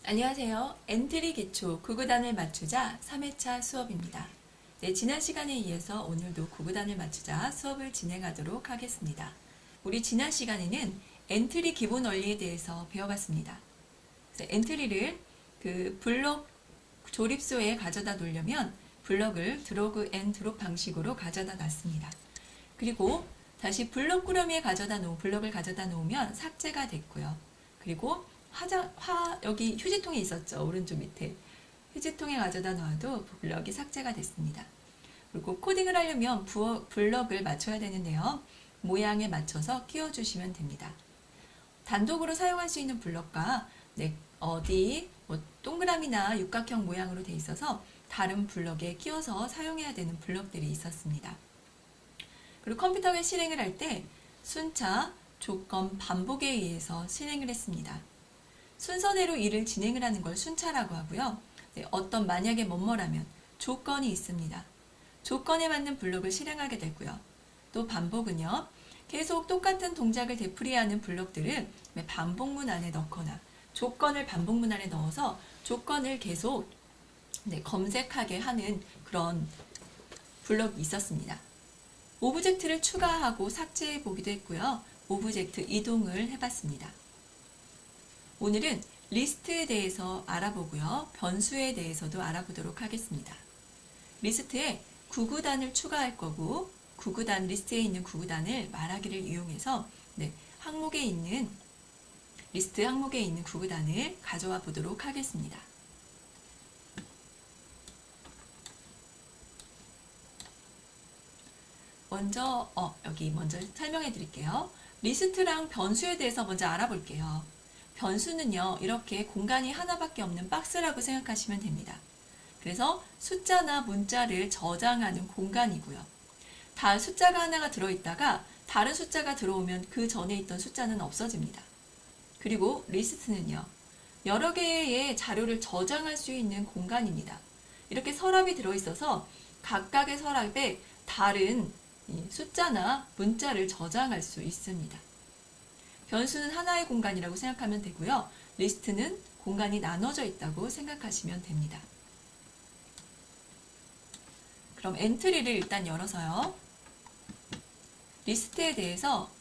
안녕하세요. 엔트리 기초 구구단을 맞추자 3회차 수업입니다. 네, 지난 시간에 이어서 오늘도 구구단을 맞추자 수업을 진행하도록 하겠습니다. 우리 지난 시간에는 엔트리 기본 원리에 대해서 배워봤습니다. 엔트리를 블록 조립소에 가져다 놓으려면 블럭을 드래그 앤 드롭 방식으로 가져다 놨습니다. 그리고 다시 블럭 꾸러미에 블럭을 가져다 놓으면 삭제가 됐고요. 그리고 여기 휴지통이 있었죠. 오른쪽 밑에. 휴지통에 가져다 놔도 블럭이 삭제가 됐습니다. 그리고 코딩을 하려면 블럭을 맞춰야 되는데요. 모양에 맞춰서 끼워주시면 됩니다. 단독으로 사용할 수 있는 블럭과 동그라미나 육각형 모양으로 돼 있어서 다른 블럭에 끼워서 사용해야 되는 블럭들이 있었습니다. 그리고 컴퓨터에 실행을 할 때 순차, 조건, 반복에 의해서 실행을 했습니다. 순서대로 일을 진행을 하는 걸 순차라고 하고요. 만약에 뭐뭐라면 조건이 있습니다. 조건에 맞는 블록을 실행하게 되고요. 또 반복은요. 계속 똑같은 동작을 되풀이하는 블록들을 반복문 안에 넣거나 조건을 반복문 안에 넣어서 조건을 계속 검색하게 하는 그런 블록이 있었습니다. 오브젝트를 추가하고 삭제해 보기도 했고요. 오브젝트 이동을 해봤습니다. 오늘은 리스트에 대해서 알아보고요. 변수에 대해서도 알아보도록 하겠습니다. 리스트에 구구단을 추가할 거고 리스트에 있는 구구단을 말하기를 이용해서 리스트 항목에 있는 구구단을 가져와 보도록 하겠습니다. 여기 먼저 설명해 드릴게요. 리스트랑 변수에 대해서 먼저 알아볼게요. 변수는요, 이렇게 공간이 하나밖에 없는 박스라고 생각하시면 됩니다. 그래서 숫자나 문자를 저장하는 공간이고요. 숫자가 하나가 들어있다가 다른 숫자가 들어오면 그 전에 있던 숫자는 없어집니다. 그리고 리스트는요, 여러 개의 자료를 저장할 수 있는 공간입니다. 이렇게 서랍이 들어있어서 각각의 서랍에 다른 숫자나 문자를 저장할 수 있습니다. 변수는 하나의 공간이라고 생각하면 되고요. 리스트는 공간이 나눠져 있다고 생각하시면 됩니다. 그럼 엔트리를 일단 열어서요. 리스트에 대해서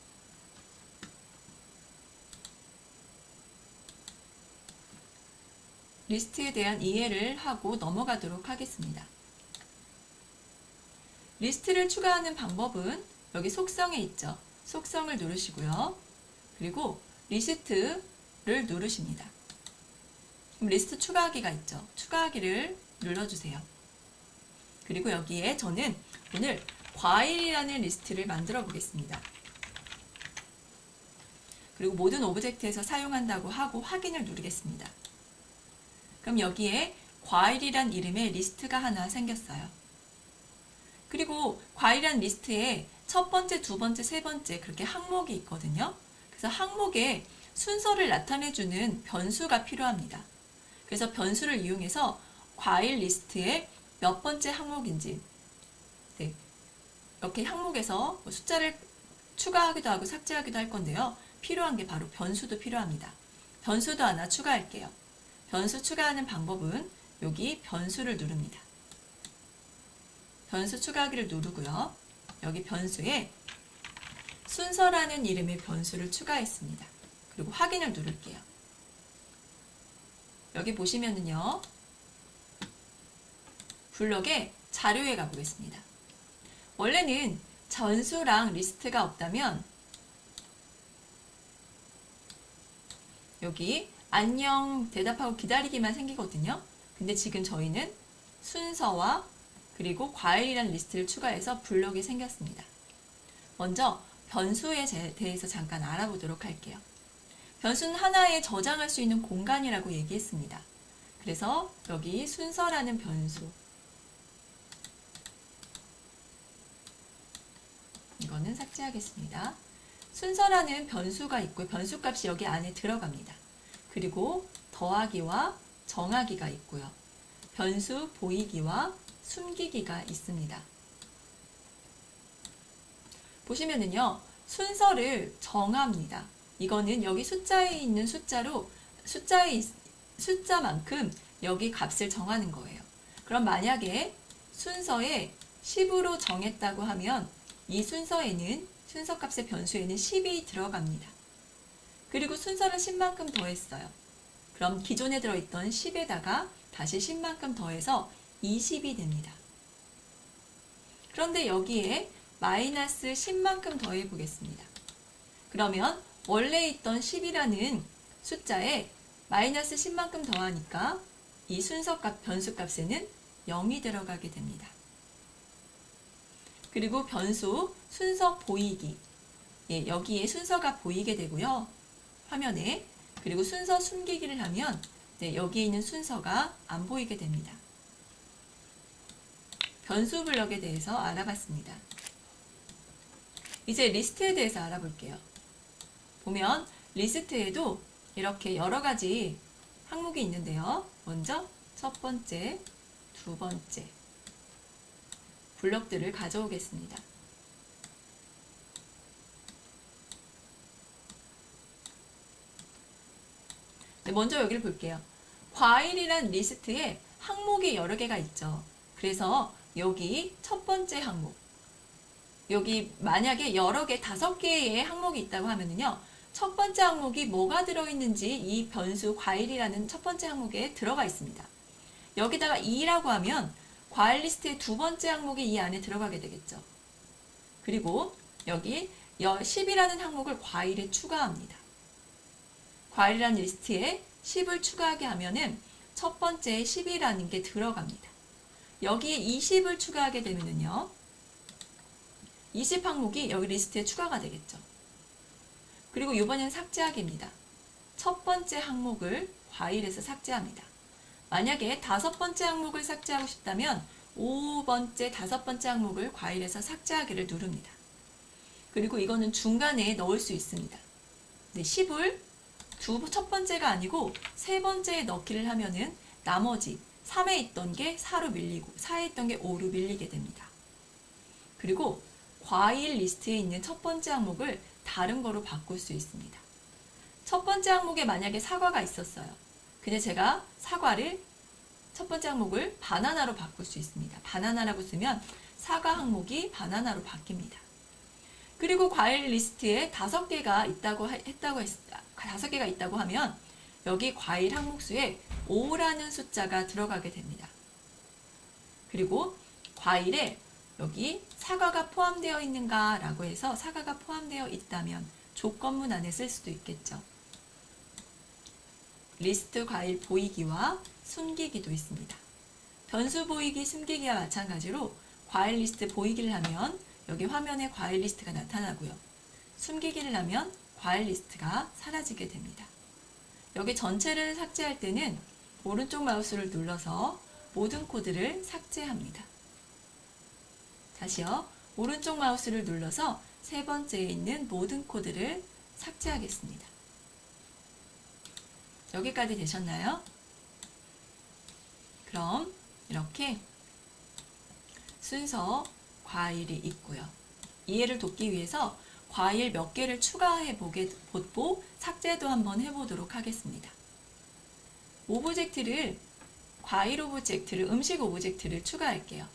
리스트에 대한 이해를 하고 넘어가도록 하겠습니다. 리스트를 추가하는 방법은 여기 속성에 있죠. 속성을 누르시고요. 그리고 리스트를 누르십니다. 그럼 리스트 추가하기가 있죠. 추가하기를 눌러주세요. 그리고 여기에 저는 오늘 과일이라는 리스트를 만들어 보겠습니다. 그리고 모든 오브젝트에서 사용한다고 하고 확인을 누르겠습니다. 그럼 여기에 과일이란 이름의 리스트가 하나 생겼어요. 그리고 과일이란 리스트에 첫 번째, 두 번째, 세 번째 그렇게 항목이 있거든요. 그래서 항목에 순서를 나타내주는 변수가 필요합니다. 그래서 변수를 이용해서 과일 리스트의 몇 번째 항목인지 이렇게 항목에서 숫자를 추가하기도 하고 삭제하기도 할 건데요. 필요한 게 바로 변수도 필요합니다. 변수도 하나 추가할게요. 변수 추가하는 방법은 여기 변수를 누릅니다. 변수 추가하기를 누르고요. 여기 변수에 순서라는 이름의 변수를 추가했습니다. 그리고 확인을 누를게요. 여기 보시면은요. 블럭에 자료에 가보겠습니다. 원래는 전수랑 리스트가 없다면 여기 안녕 대답하고 기다리기만 생기거든요. 근데 지금 저희는 순서와 그리고 과일이라는 리스트를 추가해서 블럭이 생겼습니다. 먼저 변수에 대해서 잠깐 알아보도록 할게요. 변수는 하나에 저장할 수 있는 공간이라고 얘기했습니다. 그래서 여기 순서라는 변수, 이거는 삭제하겠습니다. 순서라는 변수가 있고 변수 값이 여기 안에 들어갑니다. 그리고 더하기와 정하기가 있고요. 변수 보이기와 숨기기가 있습니다. 보시면은요, 순서를 정합니다. 이거는 여기 숫자에 있는 숫자로 숫자에 숫자만큼 여기 값을 정하는 거예요. 그럼 만약에 순서에 10으로 정했다고 하면 이 순서에는 순서값의 변수에는 10이 들어갑니다. 그리고 순서를 10만큼 더했어요. 그럼 기존에 들어있던 10에다가 다시 10만큼 더해서 20이 됩니다. 그런데 여기에 마이너스 10만큼 더해 보겠습니다. 그러면 원래 있던 10이라는 숫자에 마이너스 10만큼 더하니까 이 순서값 변수값에는 0이 들어가게 됩니다. 그리고 변수 순서 보이기, 여기에 순서가 보이게 되고요. 화면에. 그리고 순서 숨기기를 하면 여기에 있는 순서가 안 보이게 됩니다. 변수 블럭에 대해서 알아봤습니다. 이제 리스트에 대해서 알아볼게요. 보면 리스트에도 이렇게 여러 가지 항목이 있는데요. 먼저 첫 번째, 두 번째 블럭들을 가져오겠습니다. 먼저 여기를 볼게요. 과일이란 리스트에 항목이 여러 개가 있죠. 그래서 여기 첫 번째 항목, 여기 만약에 여러 개, 5개의 항목이 있다고 하면은요, 첫 번째 항목이 뭐가 들어있는지 이 변수 과일이라는 첫 번째 항목에 들어가 있습니다. 여기다가 2라고 하면 과일 리스트의 두 번째 항목이 이 안에 들어가게 되겠죠. 그리고 여기 10이라는 항목을 과일에 추가합니다. 과일이라는 리스트에 10을 추가하게 하면은 첫 번째에 10이라는 게 들어갑니다. 여기에 20을 추가하게 되면은요, 20 항목이 여기 리스트에 추가가 되겠죠. 그리고 이번엔 삭제하기입니다. 첫 번째 항목을 과일에서 삭제합니다. 만약에 5번째 항목을 삭제하고 싶다면 5번째, 5번째 항목을 과일에서 삭제하기를 누릅니다. 그리고 이거는 중간에 넣을 수 있습니다. 10을 첫 번째가 아니고 세 번째에 넣기를 하면은 나머지 3에 있던 게 4로 밀리고 4에 있던 게 5로 밀리게 됩니다. 그리고 과일 리스트에 있는 첫 번째 항목을 다른 거로 바꿀 수 있습니다. 첫 번째 항목에 만약에 사과가 있었어요. 근데 제가 사과를 첫 번째 항목을 바나나로 바꿀 수 있습니다. 바나나라고 쓰면 사과 항목이 바나나로 바뀝니다. 그리고 과일 리스트에 5개가 있다고 하면 여기 과일 항목수에 5라는 숫자가 들어가게 됩니다. 그리고 과일에 여기 사과가 포함되어 있는가 라고 해서 사과가 포함되어 있다면 조건문 안에 쓸 수도 있겠죠. 리스트 과일 보이기와 숨기기도 있습니다. 변수 보이기, 숨기기와 마찬가지로 과일 리스트 보이기를 하면 여기 화면에 과일 리스트가 나타나고요. 숨기기를 하면 과일 리스트가 사라지게 됩니다. 여기 전체를 삭제할 때는 오른쪽 마우스를 눌러서 모든 코드를 삭제합니다. 다시요. 오른쪽 마우스를 눌러서 세 번째에 있는 모든 코드를 삭제하겠습니다. 여기까지 되셨나요? 그럼 이렇게 순서 과일이 있고요. 이해를 돕기 위해서 과일 몇 개를 추가해 보고 삭제도 한번 해보도록 하겠습니다. 과일 오브젝트를, 음식 오브젝트를 추가할게요.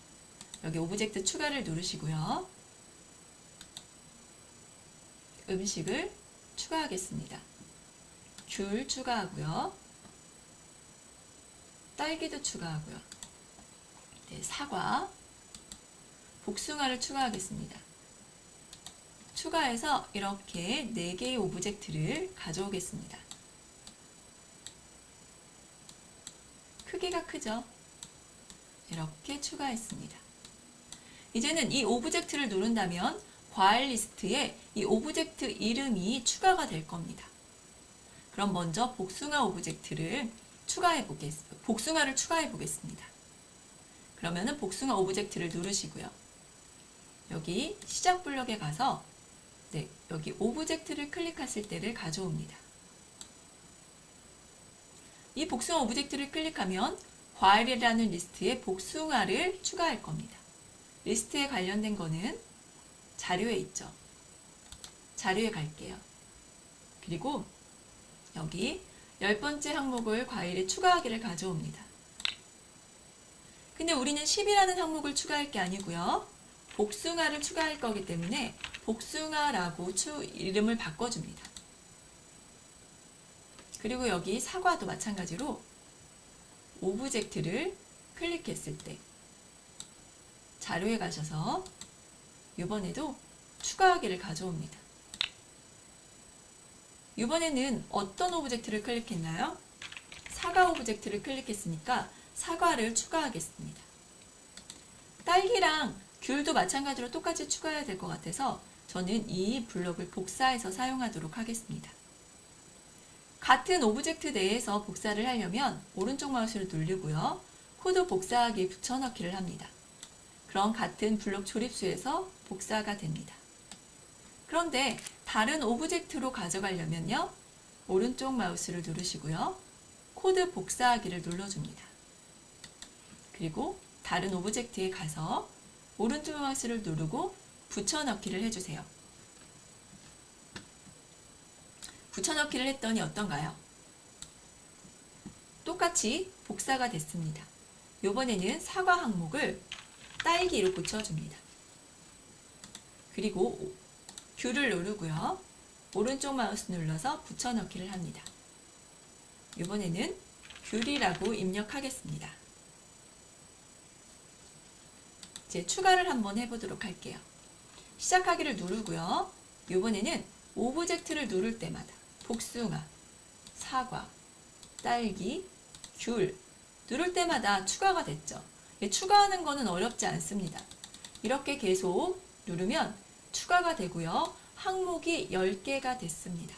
여기 오브젝트 추가를 누르시고요. 음식을 추가하겠습니다. 귤 추가하고요. 딸기도 추가하고요. 사과, 복숭아를 추가하겠습니다. 추가해서 이렇게 4개의 오브젝트를 가져오겠습니다. 크기가 크죠? 이렇게 추가했습니다. 이제는 이 오브젝트를 누른다면 과일 리스트에 이 오브젝트 이름이 추가가 될 겁니다. 그럼 먼저 복숭아를 추가해 보겠습니다. 그러면은 복숭아 오브젝트를 누르시고요. 여기 시작 블럭에 가서 여기 오브젝트를 클릭했을 때를 가져옵니다. 이 복숭아 오브젝트를 클릭하면 과일이라는 리스트에 복숭아를 추가할 겁니다. 리스트에 관련된 거는 자료에 있죠. 자료에 갈게요. 그리고 여기 10번째 항목을 과일에 추가하기를 가져옵니다. 근데 우리는 10이라는 항목을 추가할 게 아니고요. 복숭아를 추가할 거기 때문에 복숭아라고 이름을 바꿔줍니다. 그리고 여기 사과도 마찬가지로 오브젝트를 클릭했을 때 자료에 가셔서 이번에도 추가하기를 가져옵니다. 이번에는 어떤 오브젝트를 클릭했나요? 사과 오브젝트를 클릭했으니까 사과를 추가하겠습니다. 딸기랑 귤도 마찬가지로 똑같이 추가해야 될 것 같아서 저는 이 블럭을 복사해서 사용하도록 하겠습니다. 같은 오브젝트 내에서 복사를 하려면 오른쪽 마우스를 누르고요. 코드 복사하기 붙여넣기를 합니다. 그럼 같은 블록 조립수에서 복사가 됩니다. 그런데 다른 오브젝트로 가져가려면요. 오른쪽 마우스를 누르시고요. 코드 복사하기를 눌러줍니다. 그리고 다른 오브젝트에 가서 오른쪽 마우스를 누르고 붙여넣기를 해주세요. 붙여넣기를 했더니 어떤가요? 똑같이 복사가 됐습니다. 이번에는 사과 항목을 딸기로 고쳐줍니다. 그리고 귤을 누르고요. 오른쪽 마우스 눌러서 붙여넣기를 합니다. 이번에는 귤이라고 입력하겠습니다. 이제 추가를 한번 해보도록 할게요. 시작하기를 누르고요. 이번에는 오브젝트를 누를 때마다 복숭아, 사과, 딸기, 귤 누를 때마다 추가가 됐죠. 추가하는 거는 어렵지 않습니다. 이렇게 계속 누르면 추가가 되고요. 항목이 10개가 됐습니다.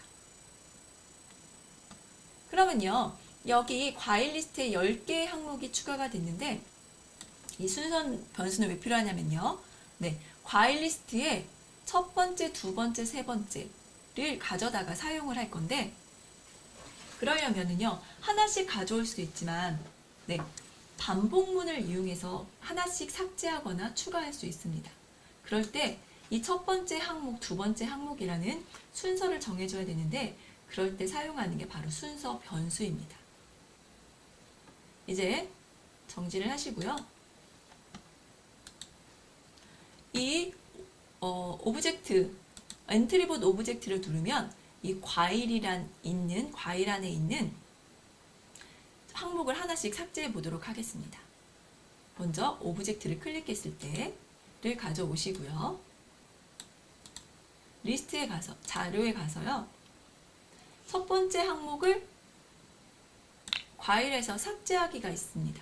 그러면요. 여기 과일 리스트에 10개의 항목이 추가가 됐는데 이 순서 변수는 왜 필요하냐면요. 네, 과일 리스트에 첫 번째, 두 번째, 세 번째를 가져다가 사용을 할 건데 그러려면은요. 하나씩 가져올 수도 있지만 네, 반복문을 이용해서 하나씩 삭제하거나 추가할 수 있습니다. 그럴 때 이 첫 번째 항목, 두 번째 항목이라는 순서를 정해줘야 되는데 그럴 때 사용하는 게 바로 순서 변수입니다. 이제 정지를 하시고요. 이 오브젝트, 엔트리봇 오브젝트를 누르면 이 과일 안에 있는 항목을 하나씩 삭제해 보도록 하겠습니다. 먼저 오브젝트를 클릭했을 때를 가져오시고요. 리스트에 가서, 자료에 가서요. 첫 번째 항목을 과일에서 삭제하기가 있습니다.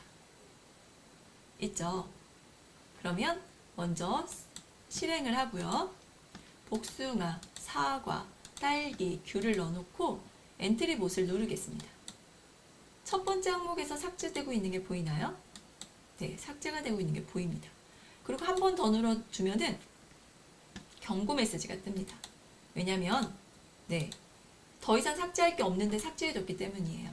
있죠? 그러면 먼저 실행을 하고요. 복숭아, 사과, 딸기, 귤을 넣어놓고 엔트리봇을 누르겠습니다. 첫 번째 항목에서 삭제되고 있는 게 보이나요? 네, 삭제가 되고 있는 게 보입니다. 그리고 한 번 더 눌러주면은 경고 메시지가 뜹니다. 왜냐면 네, 더 이상 삭제할 게 없는데 삭제해줬기 때문이에요.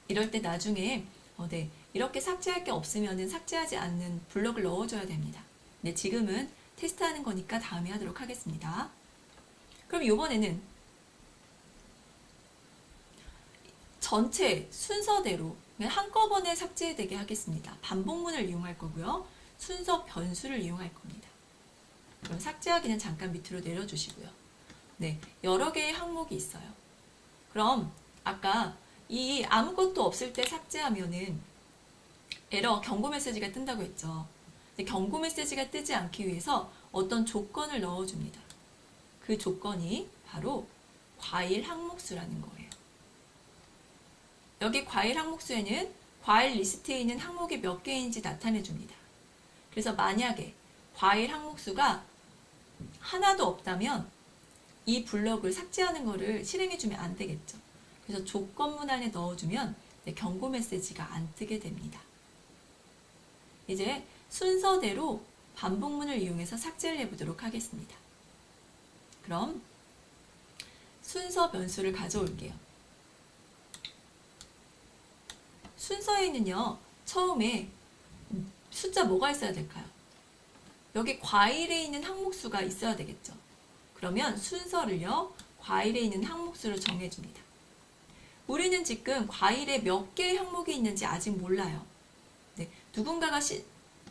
이럴 때 나중에 네, 이렇게 삭제할 게 없으면 삭제하지 않는 블럭을 넣어줘야 됩니다. 네, 지금은 테스트하는 거니까 다음에 하도록 하겠습니다. 그럼 이번에는 전체 순서대로 한꺼번에 삭제되게 하겠습니다. 반복문을 이용할 거고요. 순서 변수를 이용할 겁니다. 그럼 삭제하기는 잠깐 밑으로 내려주시고요. 네, 여러 개의 항목이 있어요. 그럼 아까 이 아무것도 없을 때 삭제하면은 에러 경고 메시지가 뜬다고 했죠. 경고 메시지가 뜨지 않기 위해서 어떤 조건을 넣어줍니다. 그 조건이 바로 과일 항목수라는 거예요. 여기 과일 항목수에는 과일 리스트에 있는 항목이 몇 개인지 나타내 줍니다. 그래서 만약에 과일 항목수가 하나도 없다면 이 블럭을 삭제하는 거를 실행해주면 안 되겠죠. 그래서 조건문 안에 넣어주면 경고 메시지가 안 뜨게 됩니다. 이제 순서대로 반복문을 이용해서 삭제를 해보도록 하겠습니다. 그럼 순서 변수를 가져올게요. 순서에는요, 처음에 숫자 뭐가 있어야 될까요? 여기 과일에 있는 항목수가 있어야 되겠죠. 그러면 순서를요, 과일에 있는 항목수로 정해줍니다. 우리는 지금 과일에 몇 개의 항목이 있는지 아직 몰라요. 네, 누군가가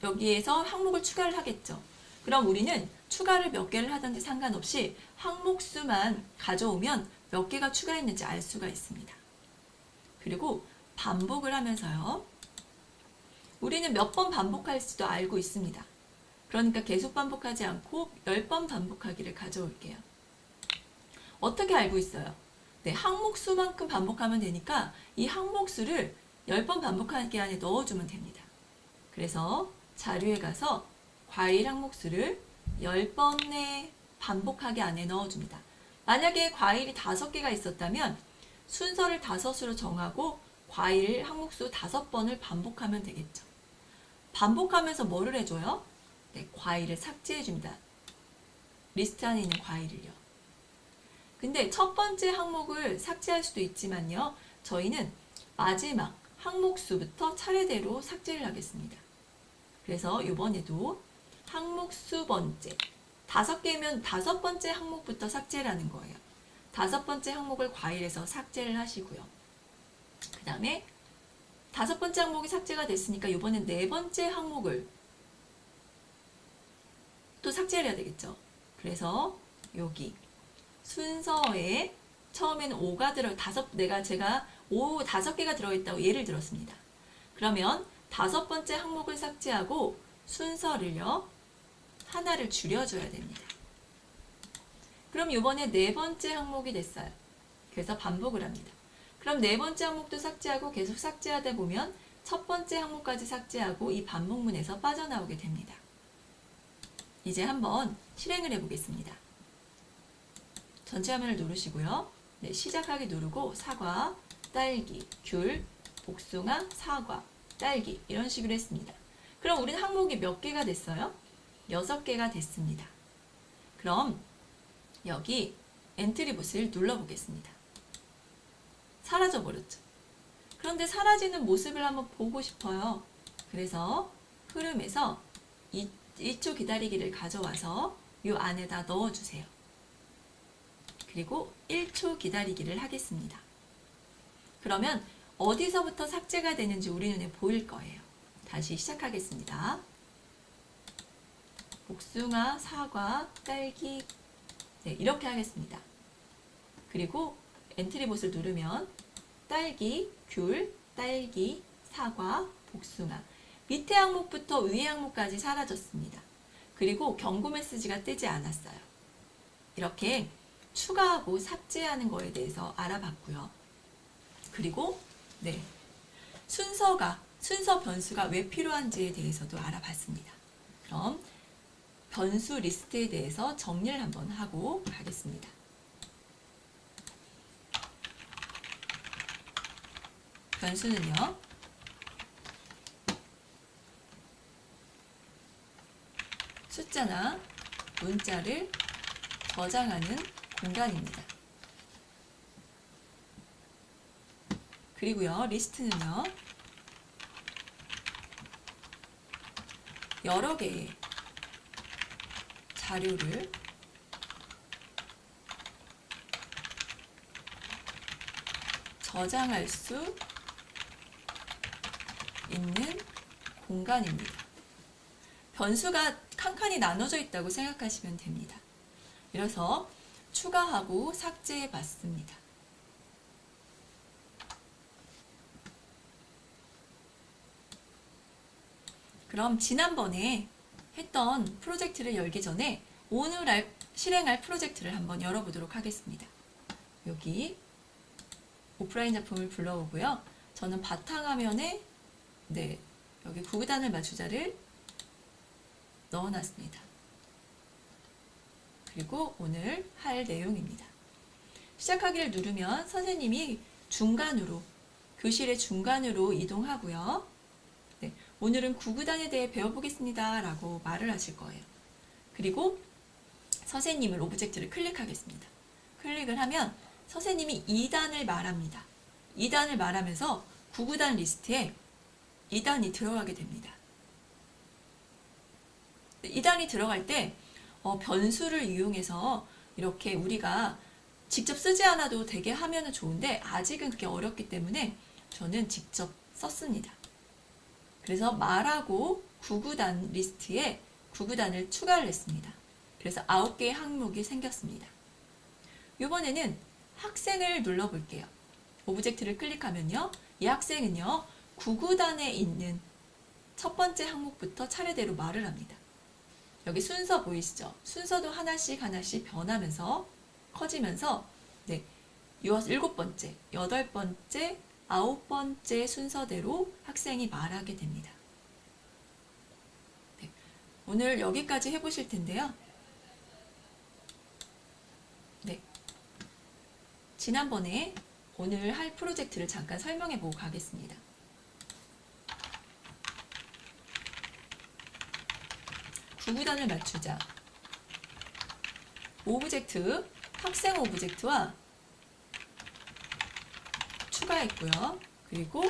여기에서 항목을 추가를 하겠죠. 그럼 우리는 추가를 몇 개를 하든지 상관없이 항목수만 가져오면 몇 개가 추가했는지 알 수가 있습니다. 그리고 반복을 하면서요. 우리는 몇 번 반복할지도 알고 있습니다. 그러니까 계속 반복하지 않고 10번 반복하기를 가져올게요. 어떻게 알고 있어요? 네, 항목수만큼 반복하면 되니까 이 항목수를 10번 반복하기 안에 넣어주면 됩니다. 그래서 자료에 가서 과일 항목수를 10번의 반복하기 안에 넣어줍니다. 만약에 과일이 5개가 있었다면 순서를 5수로 정하고 과일 항목수 5번을 반복하면 되겠죠. 반복하면서 뭐를 해줘요? 네, 과일을 삭제해줍니다. 리스트 안에 있는 과일을요. 근데 첫 번째 항목을 삭제할 수도 있지만요. 저희는 마지막 항목수부터 차례대로 삭제를 하겠습니다. 그래서 이번에도 항목수 번째 5개면 5번째 항목부터 삭제를 하는 거예요. 5번째 항목을 과일에서 삭제를 하시고요. 그 다음에 5번째 항목이 삭제가 됐으니까 이번엔 4번째 항목을 또 삭제를 해야 되겠죠. 그래서 여기 순서에 처음에는 5가 제가 5개가 들어있다고 예를 들었습니다. 그러면 5번째 항목을 삭제하고 순서를요, 하나를 줄여줘야 됩니다. 그럼 이번에 4번째 항목이 됐어요. 그래서 반복을 합니다. 그럼 4번째 항목도 삭제하고 계속 삭제하다 보면 첫 번째 항목까지 삭제하고 이 반복문에서 빠져나오게 됩니다. 이제 한번 실행을 해보겠습니다. 전체 화면을 누르시고요. 네, 시작하기 누르고 사과, 딸기, 귤, 복숭아, 사과, 딸기 이런 식으로 했습니다. 그럼 우리는 항목이 몇 개가 됐어요? 6개가 됐습니다. 그럼 여기 엔트리봇을 눌러보겠습니다. 사라져버렸죠. 그런데 사라지는 모습을 한번 보고 싶어요. 그래서 흐름에서 2초 기다리기를 가져와서 이 안에다 넣어주세요. 그리고 1초 기다리기를 하겠습니다. 그러면 어디서부터 삭제가 되는지 우리 눈에 보일 거예요. 다시 시작하겠습니다. 복숭아, 사과, 딸기, 네, 이렇게 하겠습니다. 그리고 엔트리봇을 누르면 딸기, 귤, 딸기, 사과, 복숭아 밑에 항목부터 위에 항목까지 사라졌습니다. 그리고 경고 메시지가 뜨지 않았어요. 이렇게 추가하고 삭제하는 거에 대해서 알아봤고요. 그리고 네, 순서 변수가 왜 필요한지에 대해서도 알아봤습니다. 그럼 변수 리스트에 대해서 정리를 한번 하고 가겠습니다. 변수는요, 숫자나 문자를 저장하는 공간입니다. 그리고요, 리스트는요, 여러 개의 자료를 저장할 수 있는 공간입니다. 변수가 칸칸이 나눠져 있다고 생각하시면 됩니다. 그래서 추가하고 삭제해 봤습니다. 그럼 지난번에 했던 프로젝트를 열기 전에 오늘 실행할 프로젝트를 한번 열어보도록 하겠습니다. 여기 오프라인 작품을 불러오고요. 저는 바탕화면에 네, 여기 구구단을 맞추자를 넣어놨습니다. 그리고 오늘 할 내용입니다. 시작하기를 누르면 선생님이 교실의 중간으로 이동하고요. 네, 오늘은 구구단에 대해 배워보겠습니다 라고 말을 하실 거예요. 그리고 선생님을 오브젝트를 클릭하겠습니다. 클릭을 하면 선생님이 2단을 말합니다. 2단을 말하면서 구구단 리스트에 2단이 들어가게 됩니다. 2단이 들어갈 때 변수를 이용해서 이렇게 우리가 직접 쓰지 않아도 되게 하면은 좋은데 아직은 그게 어렵기 때문에 저는 직접 썼습니다. 그래서 말하고 구구단 리스트에 구구단을 추가를 했습니다. 그래서 9개의 항목이 생겼습니다. 이번에는 학생을 눌러볼게요. 오브젝트를 클릭하면요. 이 학생은요. 구구단에 있는 첫 번째 항목부터 차례대로 말을 합니다. 여기 순서 보이시죠? 순서도 하나씩 변하면서 커지면서 네, 7번째, 8번째, 9번째 순서대로 학생이 말하게 됩니다. 네, 오늘 여기까지 해보실 텐데요. 네, 지난번에 오늘 할 프로젝트를 잠깐 설명해 보고 가겠습니다. 구구단을 맞추자. 오브젝트, 학생 오브젝트와 추가했고요. 그리고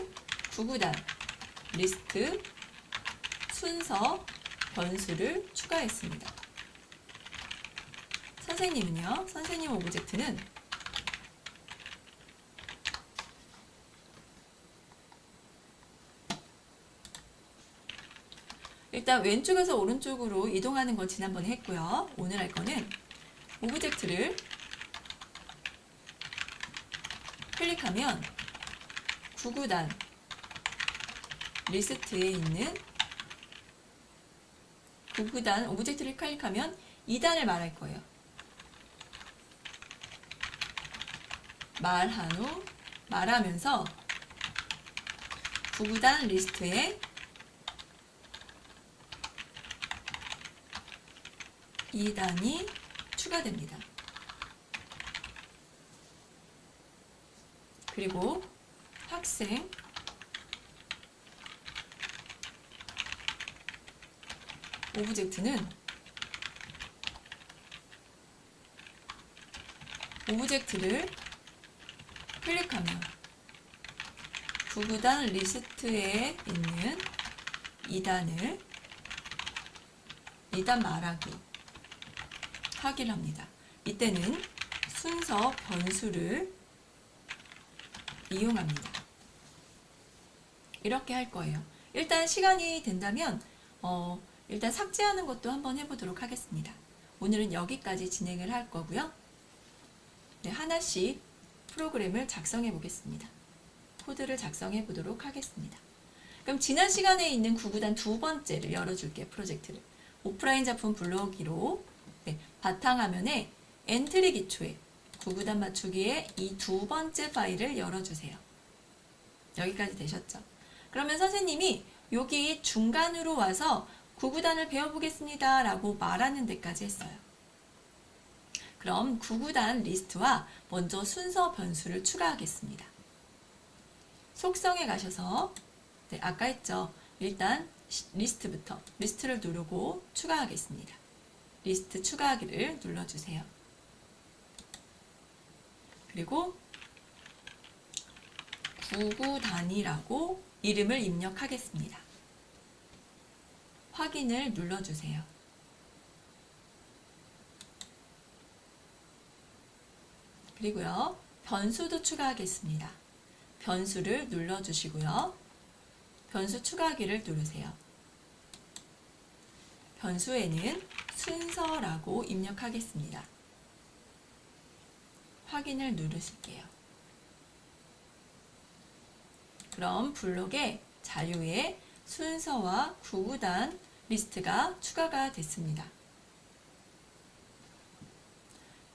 구구단, 리스트, 순서, 변수를 추가했습니다. 선생님은요. 선생님 오브젝트는 일단 왼쪽에서 오른쪽으로 이동하는 건 지난번에 했고요. 오늘 할 거는 오브젝트를 클릭하면 구구단 리스트에 있는 구구단 오브젝트를 클릭하면 2단을 말할 거예요. 말한 후 말하면서 구구단 리스트에 2단이 추가됩니다. 그리고 학생 오브젝트는 오브젝트를 클릭하면 구구단 리스트에 있는 2단 말하기 하기를 합니다. 이때는 순서 변수를 이용합니다. 이렇게 할 거예요. 일단 시간이 된다면 일단 삭제하는 것도 한번 해보도록 하겠습니다. 오늘은 여기까지 진행을 할 거고요. 네, 하나씩 프로그램을 작성해 보겠습니다. 코드를 작성해 보도록 하겠습니다. 그럼 지난 시간에 있는 구구단 2번째를 열어줄게요. 프로젝트를. 오프라인 작품 불러오기로 네, 바탕화면에 엔트리 기초에 구구단 맞추기에 이 2번째 파일을 열어주세요. 여기까지 되셨죠? 그러면 선생님이 여기 중간으로 와서 구구단을 배워보겠습니다 라고 말하는 데까지 했어요. 그럼 구구단 리스트와 먼저 순서 변수를 추가하겠습니다. 속성에 가셔서 네, 아까 했죠. 일단 리스트부터 리스트를 누르고 추가하겠습니다. 리스트 추가하기를 눌러주세요. 그리고 구구단이라고 이름을 입력하겠습니다. 확인을 눌러주세요. 그리고요. 변수도 추가하겠습니다. 변수를 눌러주시고요. 변수 추가하기를 누르세요. 변수에는 순서라고 입력하겠습니다. 확인을 누르실게요. 그럼 블록의 자료에 순서와 구구단 리스트가 추가가 됐습니다.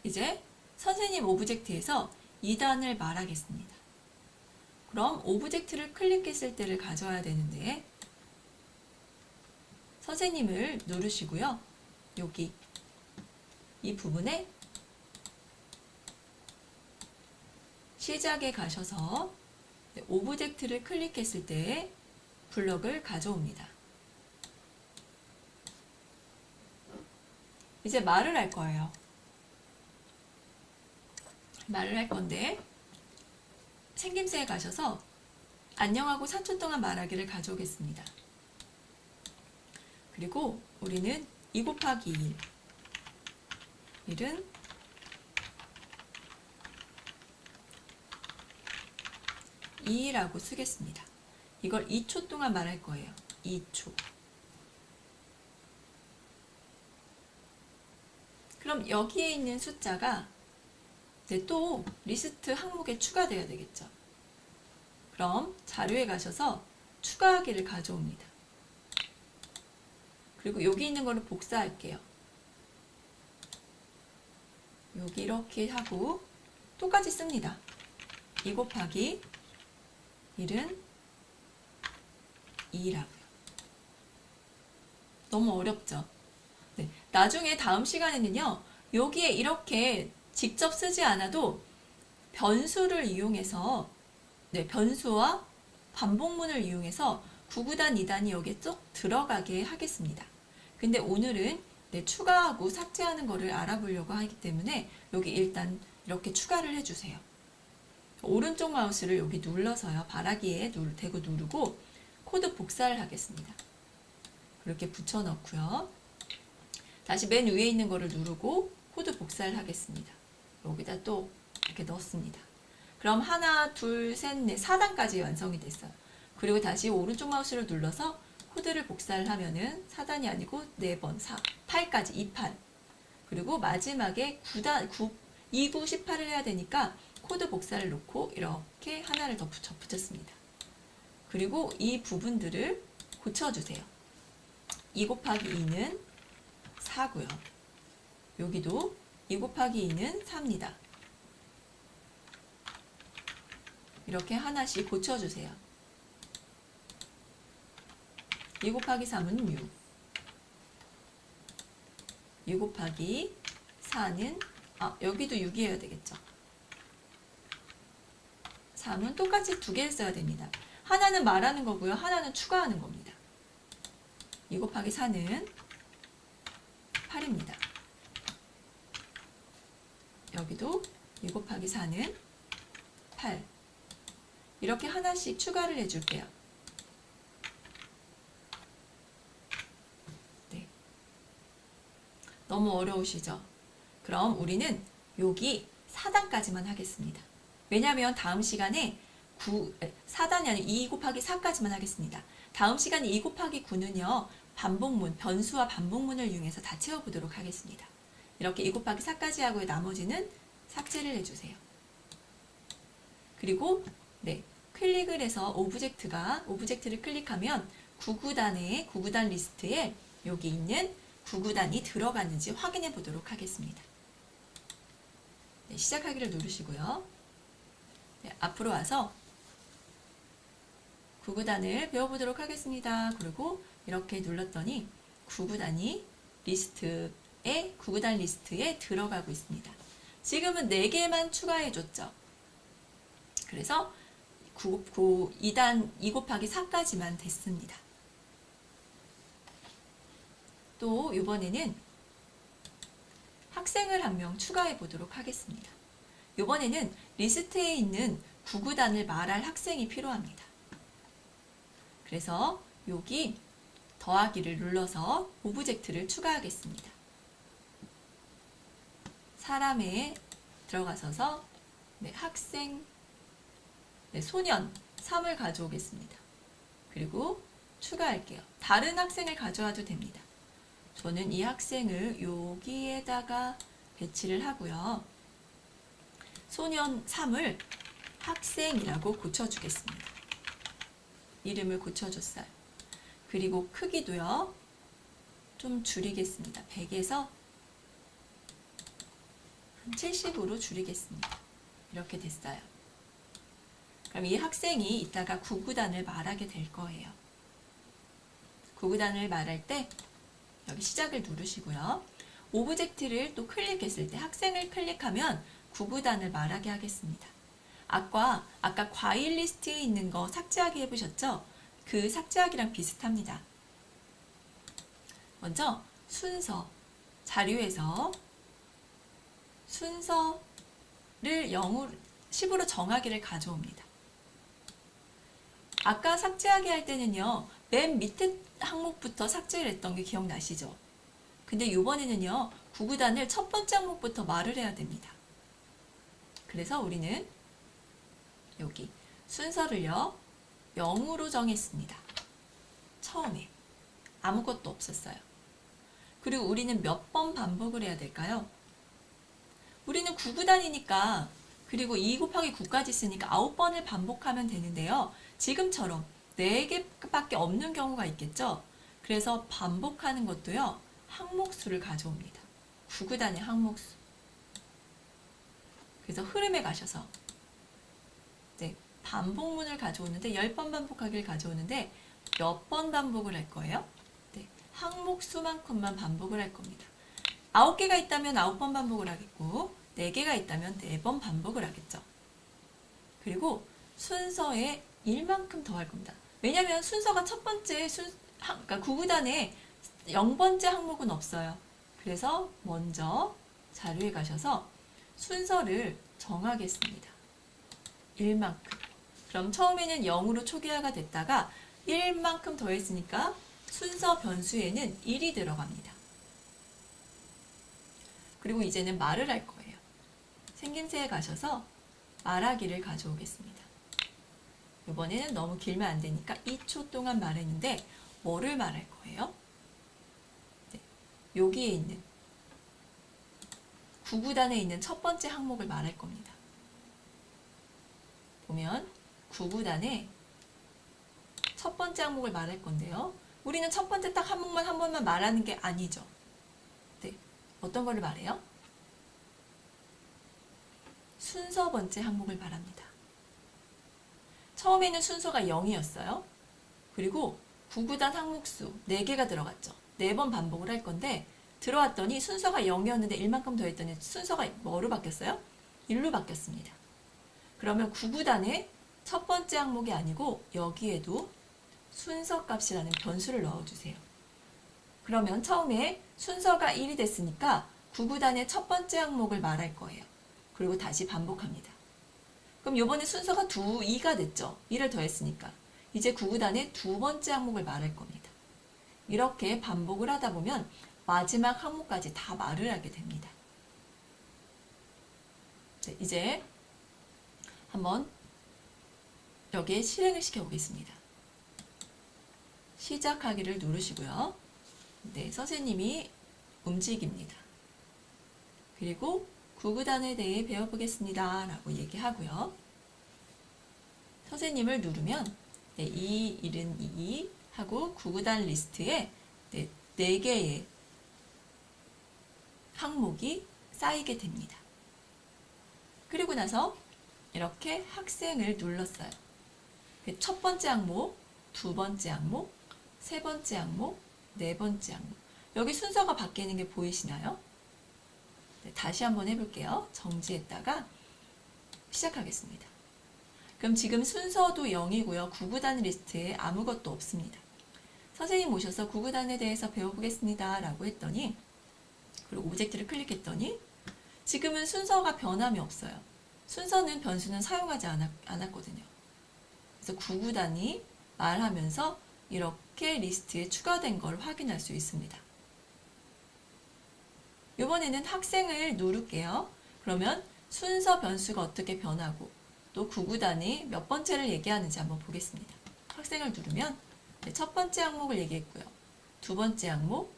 이제 선생님 오브젝트에서 2단을 말하겠습니다. 그럼 오브젝트를 클릭했을 때를 가져야 되는데 선생님을 누르시고요. 여기 이 부분에 시작에 가셔서 오브젝트를 클릭했을 때 블럭을 가져옵니다. 이제 말을 할 거예요. 말을 할 건데 생김새에 가셔서 안녕하고 3초 동안 말하기를 가져오겠습니다. 그리고 우리는 2 곱하기 1 1은 2라고 쓰겠습니다. 이걸 2초 동안 말할 거예요. 2초. 그럼 여기에 있는 숫자가 또 리스트 항목에 추가되어야 되겠죠. 그럼 자료에 가셔서 추가하기를 가져옵니다. 그리고 여기 있는 거를 복사할게요. 여기 이렇게 하고 똑같이 씁니다. 2 곱하기 1은 2라고요. 너무 어렵죠? 네, 나중에 다음 시간에는요. 여기에 이렇게 직접 쓰지 않아도 변수를 이용해서 변수와 반복문을 이용해서 9구단 2단이 여기에 쭉 들어가게 하겠습니다. 근데 오늘은 추가하고 삭제하는 거를 알아보려고 하기 때문에 여기 일단 이렇게 추가를 해주세요. 오른쪽 마우스를 여기 눌러서요. 바라기에 대고 누르고 코드 복사를 하겠습니다. 이렇게 붙여 넣고요. 다시 맨 위에 있는 거를 누르고 코드 복사를 하겠습니다. 여기다 또 이렇게 넣습니다. 그럼 하나, 둘, 셋, 넷, 4단까지 완성이 됐어요. 그리고 다시 오른쪽 마우스를 눌러서 코드를 복사를 하면은 4단이 아니고 4번, 8까지 28. 그리고 마지막에 2, 9, 18을 해야 되니까 코드 복사를 놓고 이렇게 하나를 더 붙였습니다. 그리고 이 부분들을 고쳐주세요. 2 곱하기 2는 4고요. 여기도 2 곱하기 2는 4입니다. 이렇게 하나씩 고쳐주세요. 2 곱하기 3은 6. 2 곱하기 4는 여기도 6이어야 되겠죠. 3은 똑같이 두 개를 써야 됩니다. 하나는 말하는 거고요. 하나는 추가하는 겁니다. 2 곱하기 4는 8입니다. 여기도 2 곱하기 4는 8. 이렇게 하나씩 추가를 해줄게요. 네. 너무 어려우시죠? 그럼 우리는 여기 4단까지만 하겠습니다. 왜냐하면 다음 시간에 4단이 아니라 2 곱하기 4까지만 하겠습니다. 다음 시간에 2 곱하기 9는요. 반복문, 변수와 반복문을 이용해서 다 채워보도록 하겠습니다. 이렇게 2 곱하기 4까지 하고 나머지는 삭제를 해주세요. 그리고 클릭을 해서 오브젝트를 클릭하면 9구단 리스트에 여기 있는 9구단이 들어갔는지 확인해 보도록 하겠습니다. 시작하기를 누르시고요. 앞으로 와서 9구단을 배워보도록 하겠습니다. 그리고 이렇게 눌렀더니 9구단이 9구단 리스트에 들어가고 있습니다. 지금은 4개만 추가해줬죠. 그래서 2 곱하기 4까지만 됐습니다. 또 이번에는 학생을 한 명 추가해 보도록 하겠습니다. 이번에는 리스트에 있는 9구단을 말할 학생이 필요합니다. 그래서 여기 더하기를 눌러서 오브젝트를 추가하겠습니다. 사람에 들어가셔서 학생, 소년 3을 가져오겠습니다. 그리고 추가할게요. 다른 학생을 가져와도 됩니다. 저는 이 학생을 여기에다가 배치를 하고요. 소년 3을 학생이라고 고쳐주겠습니다. 이름을 고쳐줬어요. 그리고 크기도요. 좀 줄이겠습니다. 100에서 70으로 줄이겠습니다. 이렇게 됐어요. 그럼 이 학생이 이따가 9구단을 말하게 될 거예요. 9구단을 말할 때 여기 시작을 누르시고요. 오브젝트를 또 클릭했을 때 학생을 클릭하면 9구단을 말하게 하겠습니다. 아까 과일 리스트에 있는 거 삭제하기 해보셨죠? 그 삭제하기랑 비슷합니다. 먼저 순서, 자료에서 순서를 10으로 정하기를 가져옵니다. 아까 삭제하기 할 때는요. 맨 밑에 항목부터 삭제를 했던 게 기억나시죠? 근데 이번에는요. 9구단을 첫 번째 항목부터 말을 해야 됩니다. 그래서 우리는 여기 순서를요 0으로 정했습니다. 처음에 아무것도 없었어요. 그리고 우리는 몇 번 반복을 해야 될까요? 우리는 9구단이니까 그리고 2 곱하기 9까지 쓰니까 9번을 반복하면 되는데요. 지금처럼 4개밖에 없는 경우가 있겠죠. 그래서 반복하는 것도요. 항목수를 가져옵니다. 9구단의 항목수. 그래서 흐름에 가셔서 반복문을 가져오는데 10번 반복하기를 가져오는데 몇 번 반복을 할 거예요? 항목수만큼만 반복을 할 겁니다. 9개가 있다면 9번 반복을 하겠고 4개가 있다면 4번 반복을 하겠죠. 그리고 순서에 1만큼 더 할 겁니다. 왜냐하면 순서가 첫 번째 그러니까 9구단에 0번째 항목은 없어요. 그래서 먼저 자료에 가셔서 순서를 정하겠습니다. 1만큼. 그럼 처음에는 0으로 초기화가 됐다가 1만큼 더했으니까 순서 변수에는 1이 들어갑니다. 그리고 이제는 말을 할 거예요. 생김새에 가셔서 말하기를 가져오겠습니다. 이번에는 너무 길면 안 되니까 2초 동안 말했는데 뭐를 말할 거예요? 여기에 있는 9구단에 있는 첫 번째 항목을 말할 겁니다. 보면 9구단에 첫 번째 항목을 말할 건데요. 우리는 첫 번째 딱 항목만 한 번만 말하는 게 아니죠. 어떤 거를 말해요? 순서 번째 항목을 말합니다. 처음에는 순서가 0이었어요. 그리고 9구단 항목수 4개가 들어갔죠. 4번 반복을 할 건데 들어왔더니 순서가 0이었는데 1만큼 더했더니 순서가 뭐로 바뀌었어요? 1로 바뀌었습니다. 그러면 9구단의 첫 번째 항목이 아니고 여기에도 순서값이라는 변수를 넣어주세요. 그러면 처음에 순서가 1이 됐으니까 9구단의 첫 번째 항목을 말할 거예요. 그리고 다시 반복합니다. 그럼 이번에 순서가 2가 됐죠. 1을 더했으니까. 이제 9구단의 두 번째 항목을 말할 겁니다. 이렇게 반복을 하다 보면 마지막 항목까지 다 말을 하게 됩니다. 이제 한번 여기에 실행을 시켜보겠습니다. 시작하기를 누르시고요. 선생님이 움직입니다. 그리고 9구단에 대해 배워보겠습니다. 라고 얘기하고요. 선생님을 누르면 2, 1은 2 하고 9구단 리스트에 4개의 항목이 쌓이게 됩니다. 그리고 나서 이렇게 학생을 눌렀어요. 첫 번째 항목, 두 번째 항목, 세 번째 항목, 네 번째 항목. 여기 순서가 바뀌는 게 보이시나요? 다시 한번 해볼게요. 정지했다가 시작하겠습니다. 그럼 지금 순서도 0이고요. 9구단 리스트에 아무것도 없습니다. 선생님 오셔서 9구단에 대해서 배워보겠습니다. 라고 했더니 그리고 오브젝트를 클릭했더니 지금은 순서가 변함이 없어요. 순서는 변수는 사용하지 않았거든요. 그래서 9구단이 말하면서 이렇게 리스트에 추가된 걸 확인할 수 있습니다. 이번에는 학생을 누를게요. 그러면 순서 변수가 어떻게 변하고 또 9구단이 몇 번째를 얘기하는지 한번 보겠습니다. 학생을 누르면 첫 번째 항목을 얘기했고요. 두 번째 항목,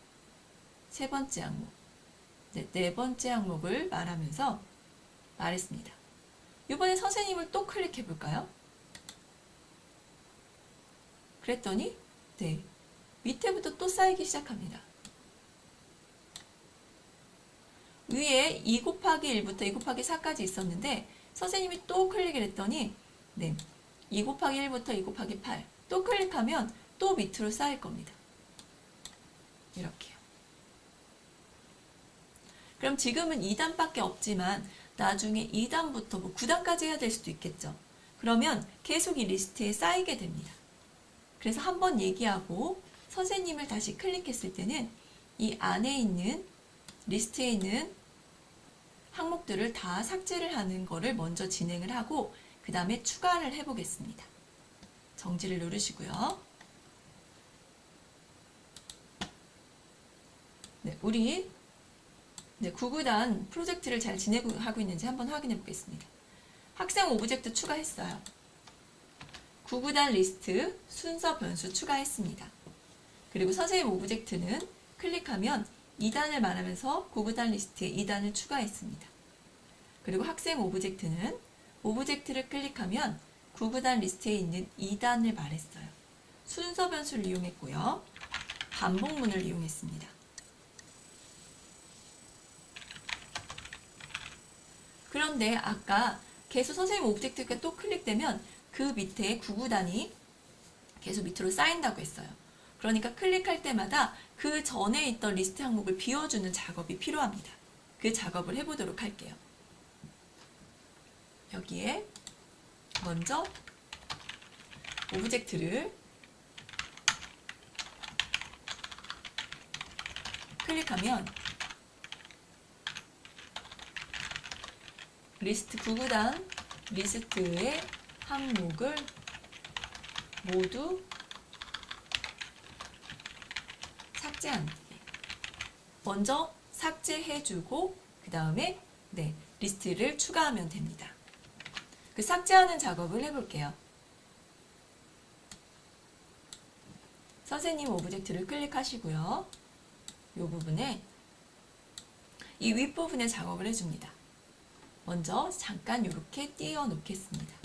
세 번째 항목, 네 번째 항목을 말하면서 말했습니다. 이번에 선생님을 또 클릭해 볼까요? 그랬더니 밑에부터 또 쌓이기 시작합니다. 위에 2 곱하기 1부터 2 곱하기 4까지 있었는데 선생님이 또 클릭을 했더니 2 곱하기 1부터 2 곱하기 8 또 클릭하면 또 밑으로 쌓일 겁니다. 이렇게요. 그럼 지금은 2단밖에 없지만 나중에 2단부터 뭐 9단까지 해야 될 수도 있겠죠. 그러면 계속 이 리스트에 쌓이게 됩니다. 그래서 한번 얘기하고 선생님을 다시 클릭했을 때는 이 안에 있는 리스트에 있는 항목들을 다 삭제를 하는 거를 먼저 진행을 하고 그 다음에 추가를 해보겠습니다. 정지를 누르시고요. 우리 9구단 프로젝트를 잘 진행하고 있는지 한번 확인해 보겠습니다. 학생 오브젝트 추가했어요. 구구단 리스트 순서 변수 추가했습니다. 그리고 선생님 오브젝트는 클릭하면 2단을 말하면서 구구단 리스트에 2단을 추가했습니다. 그리고 학생 오브젝트는 오브젝트를 클릭하면 구구단 리스트에 있는 2단을 말했어요. 순서 변수를 이용했고요. 반복문을 이용했습니다. 그런데 아까 계속 선생님 오브젝트가 또 클릭되면 그 밑에 구구단이 계속 밑으로 쌓인다고 했어요. 그러니까 클릭할 때마다 그 전에 있던 리스트 항목을 비워주는 작업이 필요합니다. 그 작업을 해보도록 할게요. 여기에 먼저 오브젝트를 클릭하면 리스트 구구단 리스트의 항목을 모두 삭제하는 먼저 삭제해주고 그 다음에 리스트를 추가하면 됩니다. 그 삭제하는 작업을 해볼게요. 선생님 오브젝트를 클릭하시고요. 이 부분에 이 윗부분에 작업을 해줍니다. 먼저 잠깐 이렇게 띄워 놓겠습니다.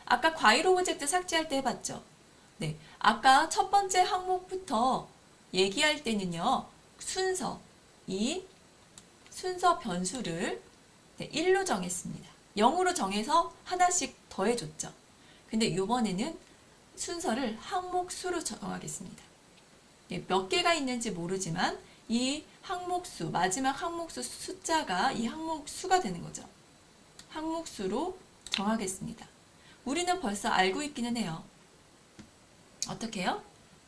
아까 과일 오브젝트 삭제할 때 해봤죠? 네, 아까 첫 번째 항목부터 얘기할 때는요. 이 순서 변수를 1로 정했습니다. 0으로 정해서 하나씩 더해줬죠. 근데 이번에는 순서를 항목 수로 정하겠습니다. 몇 개가 있는지 모르지만 이 항목 수, 마지막 항목 수 숫자가 이 항목 수가 되는 거죠. 항목 수로 정하겠습니다. 우리는 벌써 알고 있기는 해요. 어떻게 해요?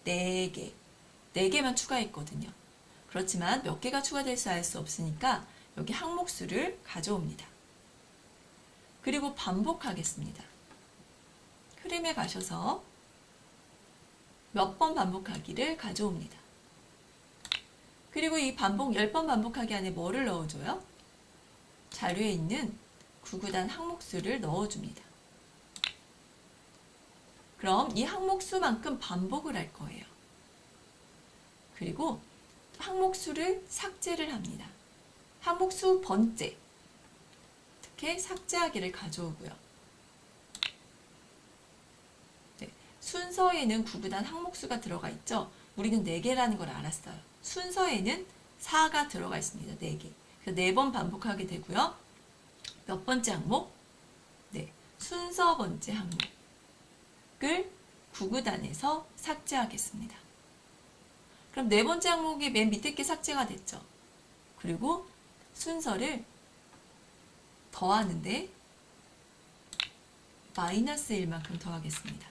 4개. 4개만 추가했거든요. 그렇지만 몇 개가 추가될지 알 수 없으니까 여기 항목 수를 가져옵니다. 그리고 반복하겠습니다. 흐름에 가셔서 몇 번 반복하기를 가져옵니다. 그리고 이 반복 10번 반복하기 안에 뭐를 넣어줘요? 자료에 있는 구구단 항목 수를 넣어줍니다. 그럼 이 항목 수만큼 반복을 할 거예요. 그리고 항목 수를 삭제를 합니다. 항목 수 번째 이렇게 삭제하기를 가져오고요. 순서에는 구구단 항목 수가 들어가 있죠. 우리는 4개라는 걸 알았어요. 순서에는 4가 들어가 있습니다. 4개. 그래서 4번 반복하게 되고요. 몇 번째 항목? 순서 번째 항목을 구구단에서 삭제하겠습니다. 그럼 4번째 항목이 맨 밑에 게 삭제가 됐죠. 그리고 순서를 더하는데 -1만큼 더하겠습니다.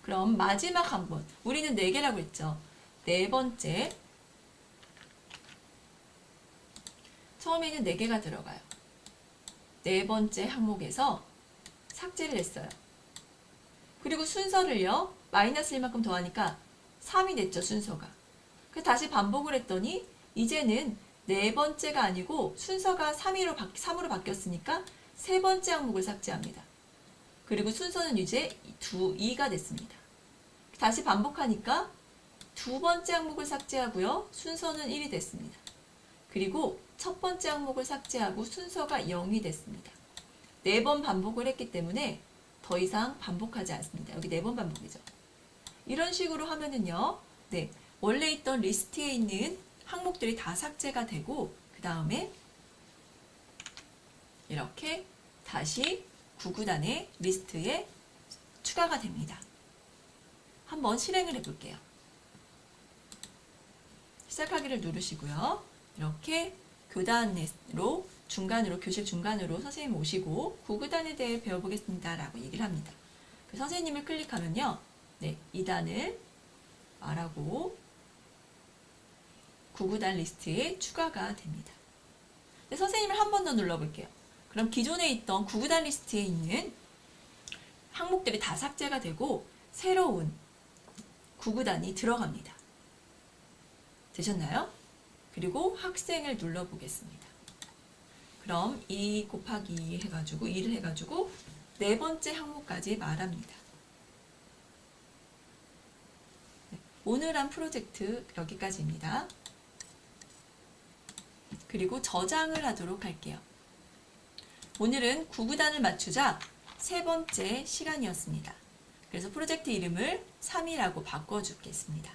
그럼 마지막 한 번, 우리는 4개라고 했죠. 4번째, 처음에는 4개가 들어가요. 4번째 항목에서 삭제를 했어요. 그리고 순서를요, -1만큼 더하니까 3이 됐죠, 순서가. 그래서 다시 반복을 했더니 이제는 4번째가 아니고 순서가 3으로 바뀌었으니까 3번째 항목을 삭제합니다. 그리고 순서는 이제 2가 됐습니다. 다시 반복하니까 2번째 항목을 삭제하고요. 순서는 1이 됐습니다. 그리고 첫 번째 항목을 삭제하고 순서가 0이 됐습니다. 4번 반복을 했기 때문에 더 이상 반복하지 않습니다. 여기 4번 반복이죠. 이런 식으로 하면은요. 원래 있던 리스트에 있는 항목들이 다 삭제가 되고 그 다음에 이렇게 다시 구구단의 리스트에 추가가 됩니다. 한번 실행을 해볼게요. 시작하기를 누르시고요. 이렇게 교단으로 중간으로 교실 중간으로 선생님 오시고 구구단에 대해 배워보겠습니다 라고 얘기를 합니다. 그 선생님을 클릭하면요. 2단을 말하고 구구단 리스트에 추가가 됩니다. 선생님을 한 번 더 눌러볼게요. 그럼 기존에 있던 구구단 리스트에 있는 항목들이 다 삭제가 되고 새로운 구구단이 들어갑니다. 되셨나요? 그리고 학생을 눌러보겠습니다. 그럼 2 곱하기 해가지고 2를 해가지고 네 번째 항목까지 말합니다. 오늘 한 프로젝트 여기까지입니다. 그리고 저장을 하도록 할게요. 오늘은 구구단을 맞추자 세 번째 시간이었습니다. 그래서 프로젝트 이름을 3이라고 바꿔주겠습니다.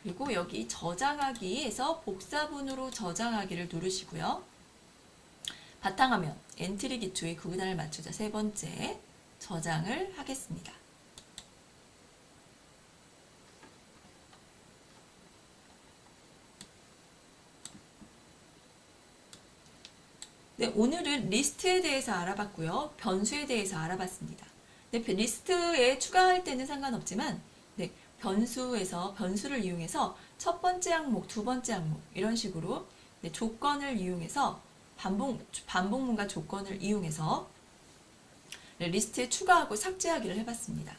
그리고 여기 저장하기에서 복사본으로 저장하기를 누르시고요. 바탕화면 엔트리 기초의 구구단을 맞추자 세 번째 저장을 하겠습니다. 네, 오늘은 리스트에 대해서 알아봤고요. 변수에 대해서 알아봤습니다. 네, 리스트에 추가할 때는 상관없지만 네, 변수를 이용해서 첫 번째 항목, 두 번째 항목 이런 식으로 네, 조건을 이용해서 반복문과 조건을 이용해서 네, 리스트에 추가하고 삭제하기를 해봤습니다.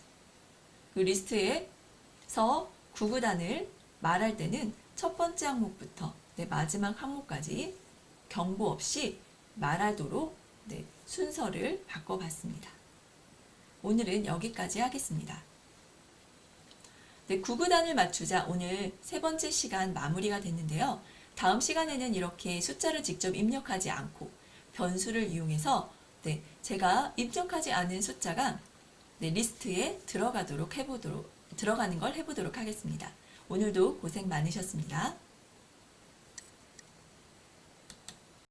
그 리스트에서 구구단을 말할 때는 첫 번째 항목부터 네, 마지막 항목까지 경보 없이 말하도록 네, 순서를 바꿔봤습니다. 오늘은 여기까지 하겠습니다. 네, 구구단을 맞추자 오늘 세 번째 시간 마무리가 됐는데요. 다음 시간에는 이렇게 숫자를 직접 입력하지 않고 변수를 이용해서 네, 제가 입력하지 않은 숫자가 네, 리스트에 들어가는 걸 해보도록 하겠습니다. 오늘도 고생 많으셨습니다.